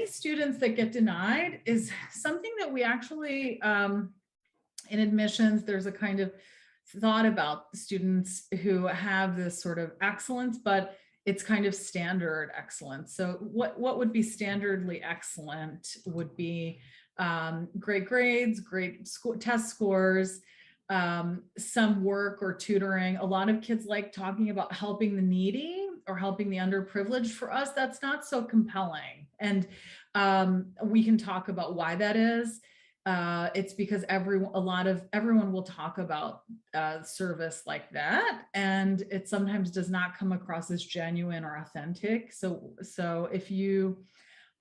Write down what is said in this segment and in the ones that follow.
students that get denied is something that we actually, in admissions, there's a kind of thought about students who have this sort of excellence, but it's kind of standard excellence. So what would be standardly excellent would be great grades, great test scores, some work or tutoring. A lot of kids like talking about helping the needy or helping the underprivileged. For us, that's not so compelling. And we can talk about why that is. It's because everyone will talk about service like that, and it sometimes does not come across as genuine or authentic. So if you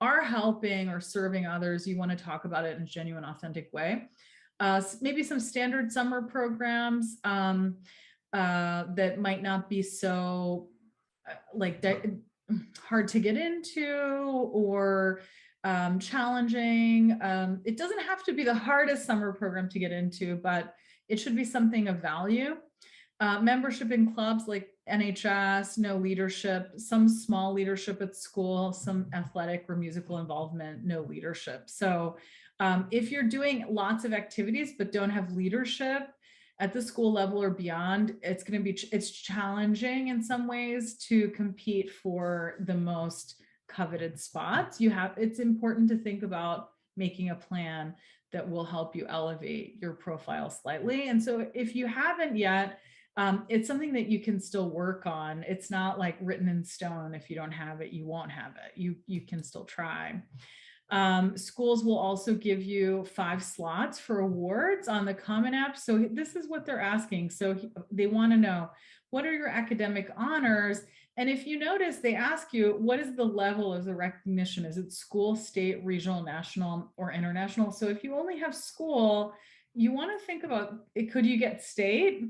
are helping or serving others, you want to talk about it in a genuine, authentic way. Maybe some standard summer programs that might not be so hard to get into or challenging. It doesn't have to be the hardest summer program to get into, but it should be something of value. Membership in clubs like NHS, no leadership, some small leadership at school, some athletic or musical involvement, no leadership. So if you're doing lots of activities but don't have leadership at the school level or beyond, it's challenging in some ways to compete for the most coveted spots. It's important to think about making a plan that will help you elevate your profile slightly. And so if you haven't yet, it's something that you can still work on. It's not like written in stone. If you don't have it, you won't have it. You can still try. Schools will also give you 5 slots for awards on the Common App. So this is what they're asking. So they want to know, what are your academic honors? And if you notice, they ask you, what is the level of the recognition? Is it school, state, regional, national, or international? So if you only have school, you want to think about, could you get state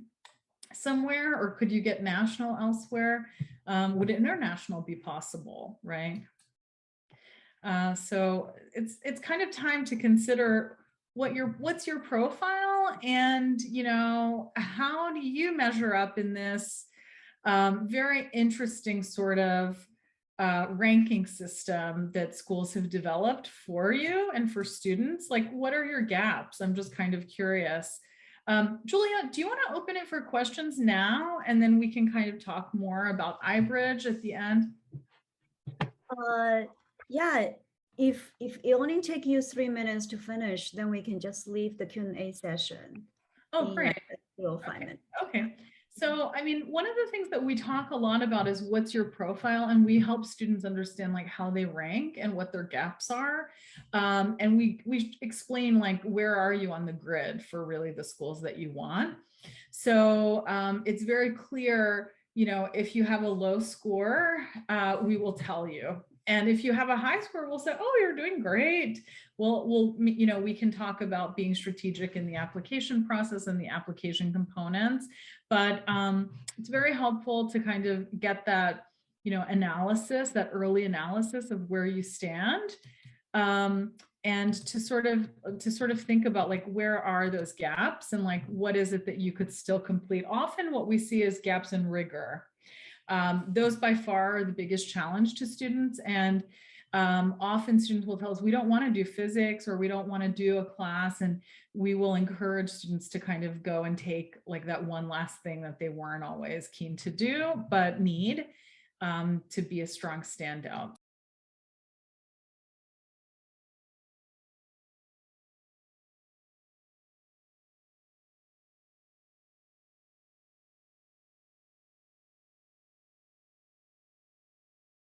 somewhere, or could you get national elsewhere? Would international be possible, right? So it's kind of time to consider what's your profile, and how do you measure up in this very interesting sort of ranking system that schools have developed for you and for students. Like, what are your gaps? I'm just kind of curious. Julia, do you want to open it for questions now, and then we can kind of talk more about iBridge at the end? Yeah, if it only take you 3 minutes to finish, then we can just leave the Q&A session. Oh, great. 5 minutes. Okay. So, I mean, one of the things that we talk a lot about is what's your profile, and we help students understand like how they rank and what their gaps are. And we explain like, where are you on the grid for really the schools that you want. So it's very clear, if you have a low score, we will tell you. And if you have a high score, we'll say, oh, you're doing great. We can talk about being strategic in the application process and the application components, but it's very helpful to kind of get that, analysis, that early analysis of where you stand, and to sort of think about like, where are those gaps, and like, what is it that you could still complete? Often what we see is gaps in rigor. Those by far are the biggest challenge to students, and often students will tell us, we don't want to do physics, or we don't want to do a class, and we will encourage students to kind of go and take like that one last thing that they weren't always keen to do but need to be a strong standout.